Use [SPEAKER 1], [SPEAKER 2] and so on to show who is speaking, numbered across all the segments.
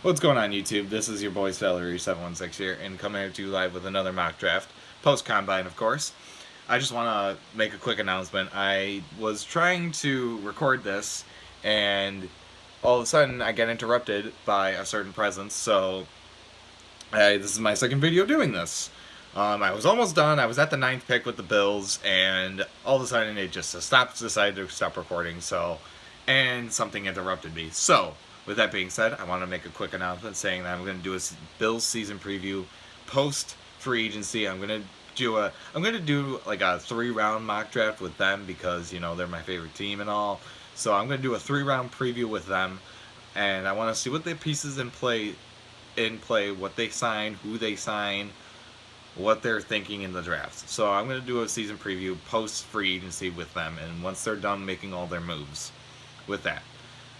[SPEAKER 1] What's going on, YouTube? This is your boy Celery716 here, and coming at you live with another mock draft, post-combine, of course. I just want to make a quick announcement. I was trying to record this, and all of a sudden I get interrupted by a certain presence, so this is my second video doing this. I was almost done. I was at the 9th pick with the Bills, and all of a sudden it just decided to stop recording, and something interrupted me. So, with that being said, I want to make a quick announcement saying that I'm going to do a Bills season preview post free agency. I'm going to do like a 3-round mock draft with them because they're my favorite team and all. So I'm going to do a 3-round preview with them, and I want to see what the pieces in play, what they sign, who they sign, what they're thinking in the drafts. So I'm going to do a season preview post free agency with them, and once they're done making all their moves with that.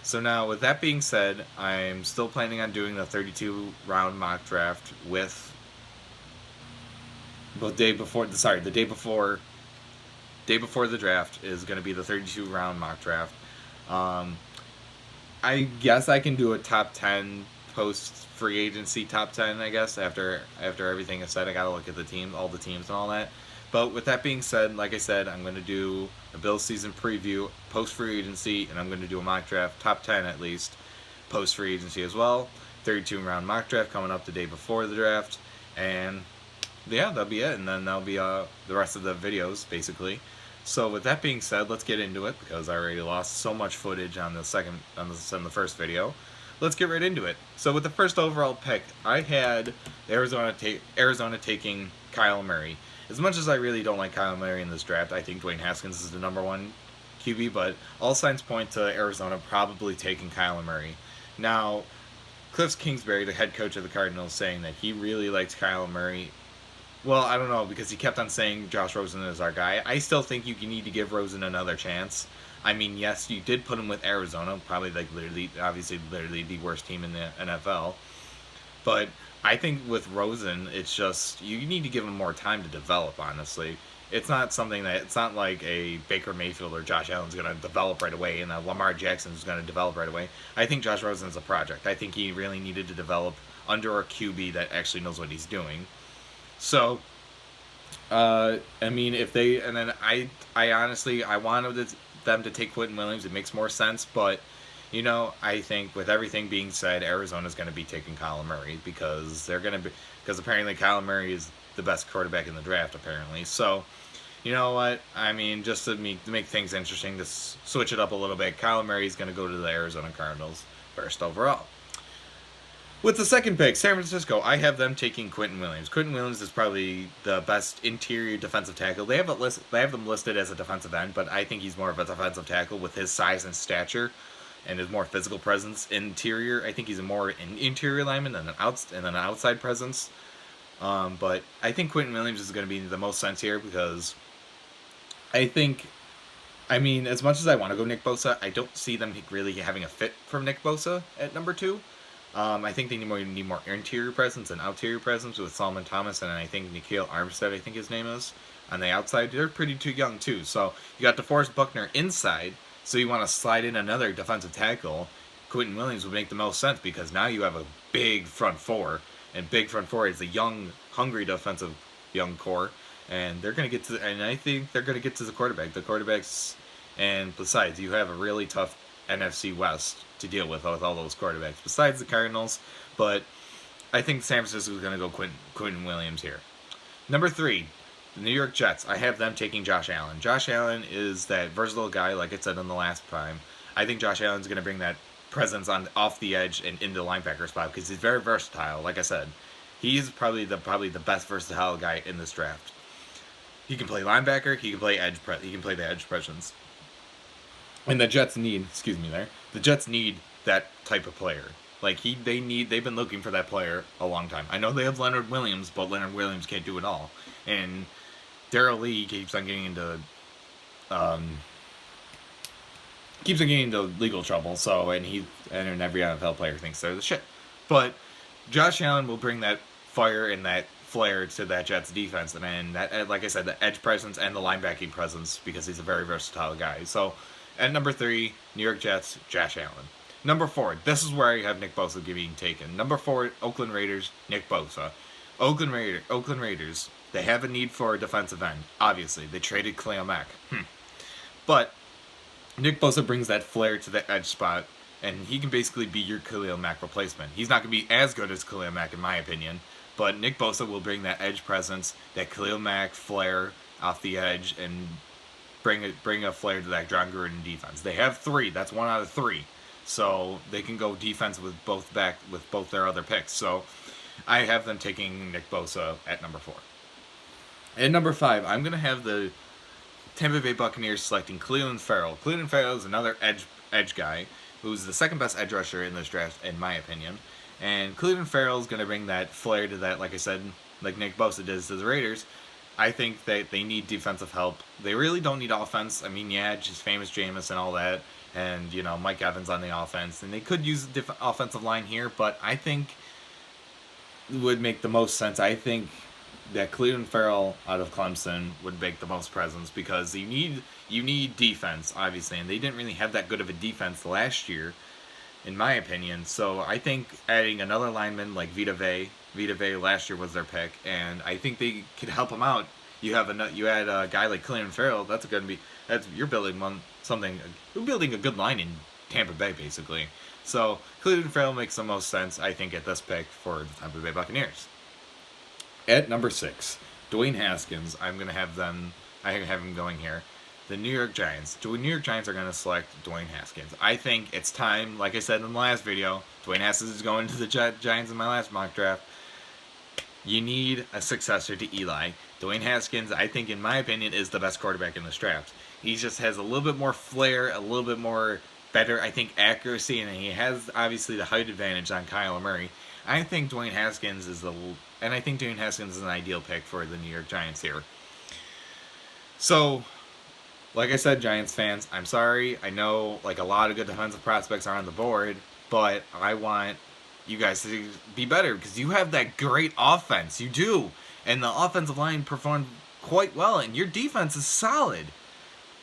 [SPEAKER 1] So now, with that being said, I'm still planning on doing the 32 round mock draft with the day before the draft is going to be the 32 round mock draft. Um, I guess I can do a top 10 post free agency top 10. I guess after everything is said, I gotta look at all the teams and all that. But with that being said, like I said, I'm going to do a Bills season preview post free agency, and I'm going to do a mock draft top 10 at least post free agency as well. 32 round mock draft coming up the day before the draft, and yeah, that'll be it. And then that'll be the rest of the videos basically. So with that being said, let's get into it because I already lost so much footage on the first video. Let's get right into it. So with the first overall pick, I had Arizona taking Kyle Murray. As much as I really don't like Kyle Murray in this draft, I think Dwayne Haskins is the number one QB, but all signs point to Arizona probably taking Kyle Murray. Now, Cliff Kingsbury, the head coach of the Cardinals, saying that he really likes Kyle Murray. Well, I don't know, because he kept on saying Josh Rosen is our guy. I still think you need to give Rosen another chance. I mean, yes, you did put him with Arizona, probably literally the worst team in the NFL. But I think with Rosen, it's just you need to give him more time to develop. Honestly, it's not like a Baker Mayfield or Josh Allen's going to develop right away, and Lamar Jackson is going to develop right away. I think Josh Rosen is a project. I think he really needed to develop under a QB that actually knows what he's doing. So, I mean, if they and then I honestly I wanted them to take Quentin Williams. It makes more sense, but I think with everything being said, Arizona's going to be taking Kyler Murray because apparently Kyler Murray is the best quarterback in the draft apparently. So, you know what? I mean, just to make things interesting, to switch it up a little bit, Kyler Murray is going to go to the Arizona Cardinals first overall. With the second pick, San Francisco, I have them taking Quentin Williams. Quentin Williams is probably the best interior defensive tackle. They have them listed as a defensive end, but I think he's more of a defensive tackle with his size and stature and his more physical presence. Interior, I think he's more an interior lineman than an outside presence. But I think Quentin Williams is going to be the most sense here because I mean, as much as I want to go Nick Bosa, I don't see them really having a fit for Nick Bosa at number 2. I think they need more interior presence and outerior presence with Solomon Thomas and I think Nikhil Armstead, I think his name is, on the outside. They're pretty too young too. So you got DeForest Buckner inside, so you want to slide in another defensive tackle. Quentin Williams would make the most sense because now you have a big front four, and big front four is a young, hungry defensive young core, and I think they're gonna get to the quarterback. The quarterbacks, and besides, you have a really tough NFC West to deal with all those quarterbacks besides the Cardinals, but I think San Francisco is going to go Quentin Williams here. Number 3, the New York Jets. I have them taking Josh Allen. Josh Allen is that versatile guy, like I said in the last prime. I think Josh Allen's going to bring that presence off the edge and into the linebacker spot because he's very versatile. Like I said, he's probably the best versatile guy in this draft. He can play linebacker. He can play the edge presence. And the Jets need that type of player. Like they've been looking for that player a long time. I know they have Leonard Williams, but Leonard Williams can't do it all. And Darrell Lee keeps on getting into legal trouble. So and every NFL player thinks they're the shit. But Josh Allen will bring that fire and that flair to that Jets defense, and that, like I said, the edge presence and the linebacking presence because he's a very versatile guy. So at number 3, New York Jets, Josh Allen. Number 4, this is where I have Nick Bosa being taken. Number 4, Oakland Raiders, Nick Bosa. Oakland Raiders, they have a need for a defensive end. Obviously, they traded Khalil Mack. But Nick Bosa brings that flair to the edge spot, and he can basically be your Khalil Mack replacement. He's not going to be as good as Khalil Mack, in my opinion, but Nick Bosa will bring that edge presence, that Khalil Mack flair off the edge, and bring a flair to that John Gruden defense. They have 3. That's 1 out of 3. So they can go defense with both their other picks. So I have them taking Nick Bosa at number 4. At number 5, I'm going to have the Tampa Bay Buccaneers selecting Clelin Ferrell. Clelin Ferrell is another edge guy who's the second best edge rusher in this draft, in my opinion. And Clelin Ferrell is going to bring that flair to that, like I said, like Nick Bosa does to the Raiders. I think that they need defensive help. They really don't need offense. I mean, yeah, just famous Jameis and all that, and Mike Evans on the offense, and they could use a different offensive line here, but I think it would make the most sense. I think that Clelin Ferrell out of Clemson would make the most presence because you need defense, obviously, and they didn't really have that good of a defense last year, in my opinion. So I think adding another lineman like Vita Vea last year was their pick, and I think they could help them out. You add a guy like Clelin Ferrell. You're building a good line in Tampa Bay basically. So Clelin Ferrell makes the most sense, I think, at this pick for the Tampa Bay Buccaneers. At number 6, Dwayne Haskins. I have him going here. The New York Giants. The New York Giants are going to select Dwayne Haskins. I think it's time, like I said in the last video, Dwayne Haskins is going to the Giants in my last mock draft. You need a successor to Eli. Dwayne Haskins, I think, in my opinion, is the best quarterback in this draft. He just has a little bit more flair, a little bit more better, I think, accuracy, and he has, obviously, the height advantage on Kyler Murray. I think Dwayne Haskins is an ideal pick for the New York Giants here. So, like I said, Giants fans, I'm sorry. I know a lot of good defensive prospects are on the board, but I want you guys to be better because you have that great offense. You do. And the offensive line performed quite well, and your defense is solid.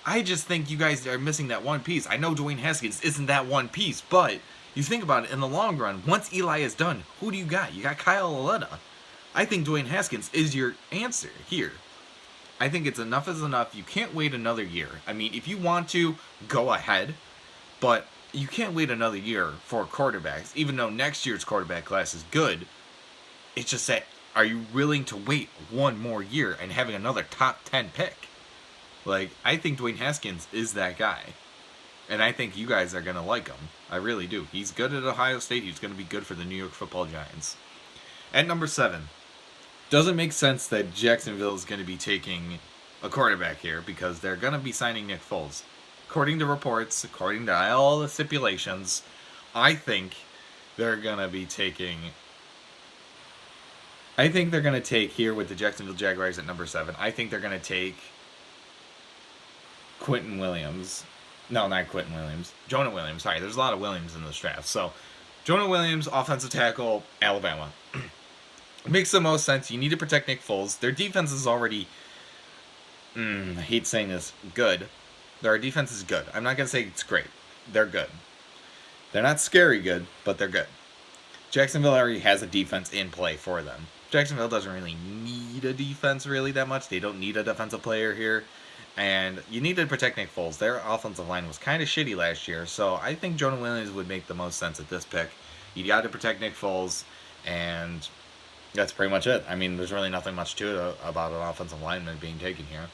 [SPEAKER 1] I just think you guys are missing that one piece. I know Dwayne Haskins isn't that one piece, but you think about it in the long run, once Eli is done, who do you got? You got Kyle Aletta. I think Dwayne Haskins is your answer here. I think enough is enough. You can't wait another year. I mean, if you want to, go ahead, but you can't wait another year for quarterbacks, even though next year's quarterback class is good. It's just that, are you willing to wait one more year and having another top 10 pick? I think Dwayne Haskins is that guy. And I think you guys are going to like him. I really do. He's good at Ohio State. He's going to be good for the New York Football Giants. At number 7, doesn't make sense that Jacksonville is going to be taking a quarterback here because they're going to be signing Nick Foles. According to reports, according to all the stipulations, I think they're going to take here with the Jacksonville Jaguars at number 7. I think they're going to take Quentin Williams. No, not Quentin Williams. Jonah Williams. Sorry, there's a lot of Williams in this draft. So, Jonah Williams, offensive tackle, Alabama. Makes the most sense. You need to protect Nick Foles. Their defense is already, I hate saying this, good. Their defense is good. I'm not going to say it's great. They're good. They're not scary good, but they're good. Jacksonville already has a defense in play for them. Jacksonville doesn't really need a defense really that much. They don't need a defensive player here. And you need to protect Nick Foles. Their offensive line was kind of shitty last year, so I think Jonah Williams would make the most sense at this pick. You got to protect Nick Foles, and that's pretty much it. I mean, there's really nothing much to it about an offensive lineman being taken here.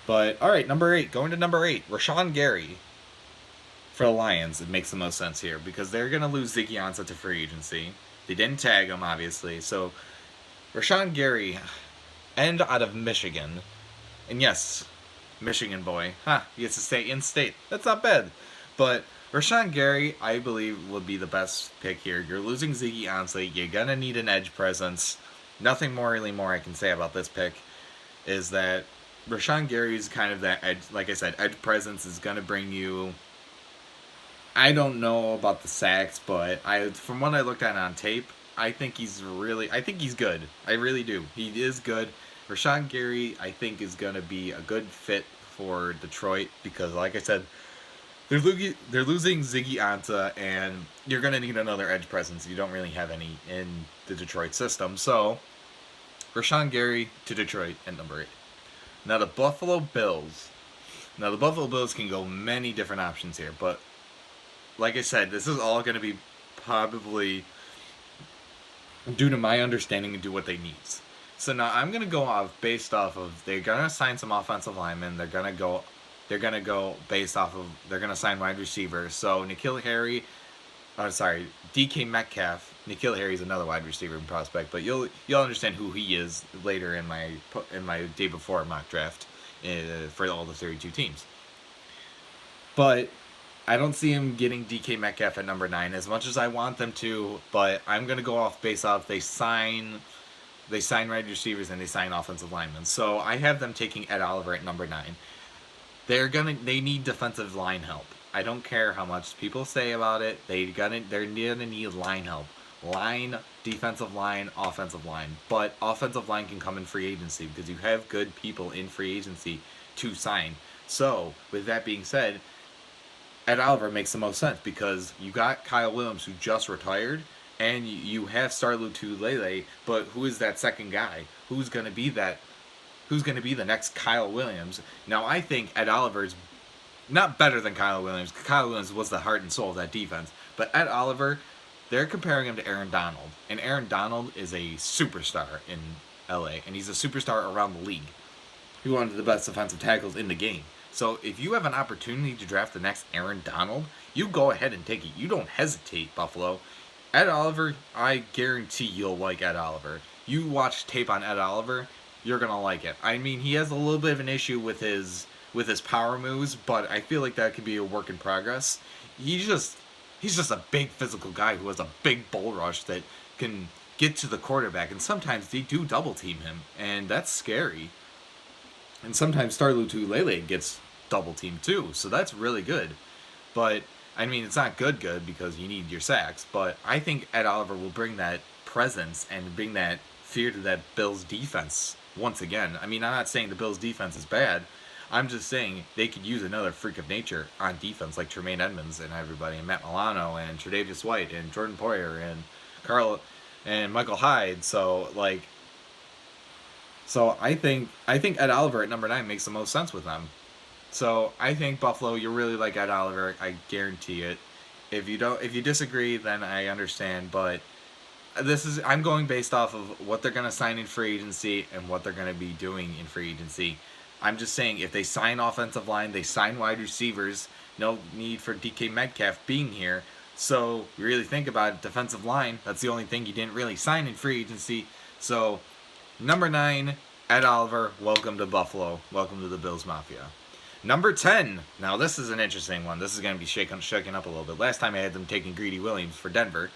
[SPEAKER 1] But, alright, number 8. Going to number 8. Rashawn Gary for the Lions. It makes the most sense here because they're going to lose Ziggy Ansah to free agency. They didn't tag him, obviously. So, Rashawn Gary, and out of Michigan. And yes, Michigan boy. He gets to stay in-state. That's not bad. But Rashawn Gary, I believe, would be the best pick here. You're losing Ziggy Ansah. You're going to need an edge presence. Nothing really more I can say about this pick is that Rashawn Gary's kind of that edge, like I said, edge presence is going to bring you, I don't know about the sacks, but from what I looked at on tape, I think he's good. I really do. He is good. Rashawn Gary, I think, is going to be a good fit for Detroit because, like I said, they're losing Ziggy Ansah, and you're gonna need another edge presence. You don't really have any in the Detroit system. So Rashawn Gary to Detroit at number 8. Now the Buffalo Bills. Now the Buffalo Bills can go many different options here, but like I said, this is all going to be probably due to my understanding and do what they need. So now I'm going to go off based off of they're going to sign some offensive linemen. They're going to go based off of they're going to sign wide receivers. So N'Keal Harry, DK Metcalf. N'Keal Harry is another wide receiver prospect, but you'll understand who he is later in my day before mock draft for all the 32 teams. But I don't see him getting DK Metcalf at number 9 as much as I want them to, but I'm going to go off based off they sign wide receivers and they sign offensive linemen. So I have them taking Ed Oliver at number 9. They need defensive line help. I don't care how much people say about it. They're gonna need line help. Defensive line, offensive line. But offensive line can come in free agency because you have good people in free agency to sign. So, with that being said, Ed Oliver makes the most sense because you got Kyle Williams who just retired, and you have Star Lotulelei, but who is that second guy? Who's going to be the next Kyle Williams? Now, I think Ed Oliver's not better than Kyle Williams. Kyle Williams was the heart and soul of that defense. But Ed Oliver, they're comparing him to Aaron Donald. And Aaron Donald is a superstar in LA, and he's a superstar around the league. He's one of the best defensive tackles in the game. So if you have an opportunity to draft the next Aaron Donald, you go ahead and take it. You don't hesitate, Buffalo. Ed Oliver, I guarantee you'll like Ed Oliver. You watch tape on Ed Oliver, you're going to like it. I mean, he has a little bit of an issue with his power moves, but I feel like that could be a work in progress. He's just a big physical guy who has a big bull rush that can get to the quarterback, and sometimes they do double team him, and that's scary. And sometimes Star Lotulelei gets double teamed too, so that's really good. But I mean, it's not good because you need your sacks, but I think Ed Oliver will bring that presence and bring that fear to that Bills defense once again. I mean, I'm not saying the Bills defense is bad. I'm just saying they could use another freak of nature on defense like Tremaine Edmonds and everybody, and Matt Milano and Tre'Davious White and Jordan Poyer and Carl and Michael Hyde. So I think Ed Oliver at number 9 makes the most sense with them. So I think Buffalo, you really like Ed Oliver. I guarantee it. If you disagree, then I understand. But I'm going based off of what they're going to sign in free agency and what they're going to be doing in free agency. I'm just saying, if they sign offensive line, they sign wide receivers, no need for DK Metcalf being here. So, you really think about it, defensive line, that's the only thing you didn't really sign in free agency. So, number 9, Ed Oliver, welcome to Buffalo. Welcome to the Bills Mafia. Number 10, now this is an interesting one. This is going to be shaking up a little bit. Last time I had them taking Greedy Williams for Denver.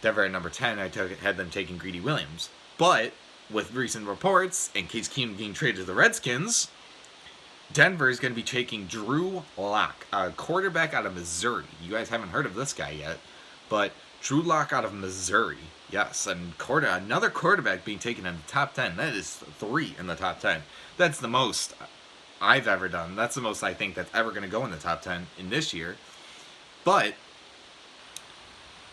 [SPEAKER 1] Denver at number 10, I had them taking Greedy Williams. But with recent reports, in case Keenum being traded to the Redskins, Denver is going to be taking Drew Lock, a quarterback out of Missouri. You guys haven't heard of this guy yet, but Drew Lock out of Missouri. Yes, and another quarterback being taken in the top 10. That is 3 in the top 10. That's the most I've ever done. That's the most I think that's ever going to go in the top 10 in this year. But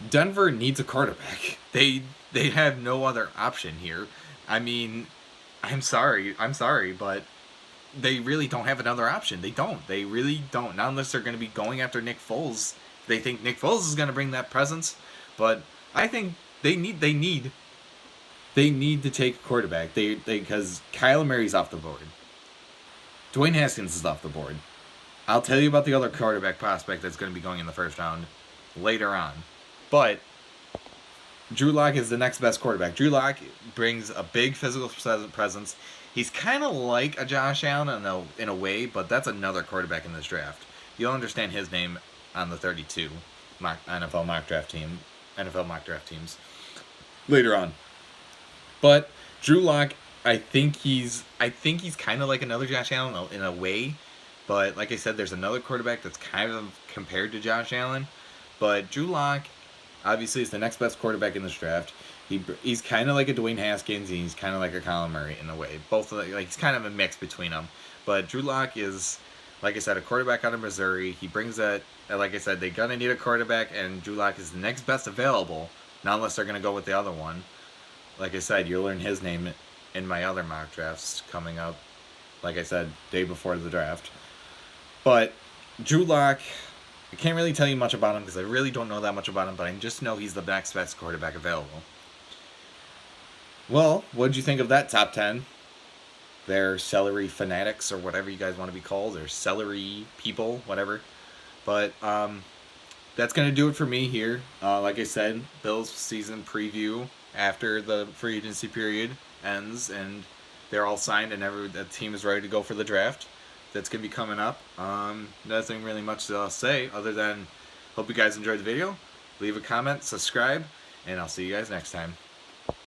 [SPEAKER 1] Denver needs a quarterback. They have no other option here. I mean, I'm sorry, but they really don't have another option. They don't. They really don't. Not unless they're going to be going after Nick Foles. They think Nick Foles is going to bring that presence, but I think they need to take a quarterback. Because Kyler Murray's off the board. Dwayne Haskins is off the board. I'll tell you about the other quarterback prospect that's going to be going in the first round later on. But Drew Lock is the next best quarterback. Drew Lock brings a big physical presence. He's kind of like a Josh Allen in a way, but that's another quarterback in this draft. You'll understand his name on the 32 NFL mock draft teams later on. But Drew Lock, I think he's kind of like another Josh Allen in a way. But like I said, there's another quarterback that's kind of compared to Josh Allen. But Drew Lock, obviously, is the next best quarterback in this draft. He's kind of like a Dwayne Haskins, and he's kind of like a Kyler Murray in a way. He's kind of a mix between them. But Drew Lock is like I said, a quarterback out of Missouri. He brings that. Like I said, they're gonna need a quarterback, and Drew Lock is the next best available. Not unless they're gonna go with the other one. Like I said, you'll learn his name in my other mock drafts coming up. Like I said, day before the draft. But Drew Lock, I can't really tell you much about him because I really don't know that much about him, but I just know he's the next best quarterback available. Well, what did you think of that top 10? They're celery fanatics or whatever you guys want to be called, or celery people, whatever. But that's going to do it for me here. Like I said, Bills season preview after the free agency period ends and they're all signed and the team is ready to go for the draft. That's going to be coming up. Nothing really much to say other than hope you guys enjoyed the video. Leave a comment, subscribe, and I'll see you guys next time.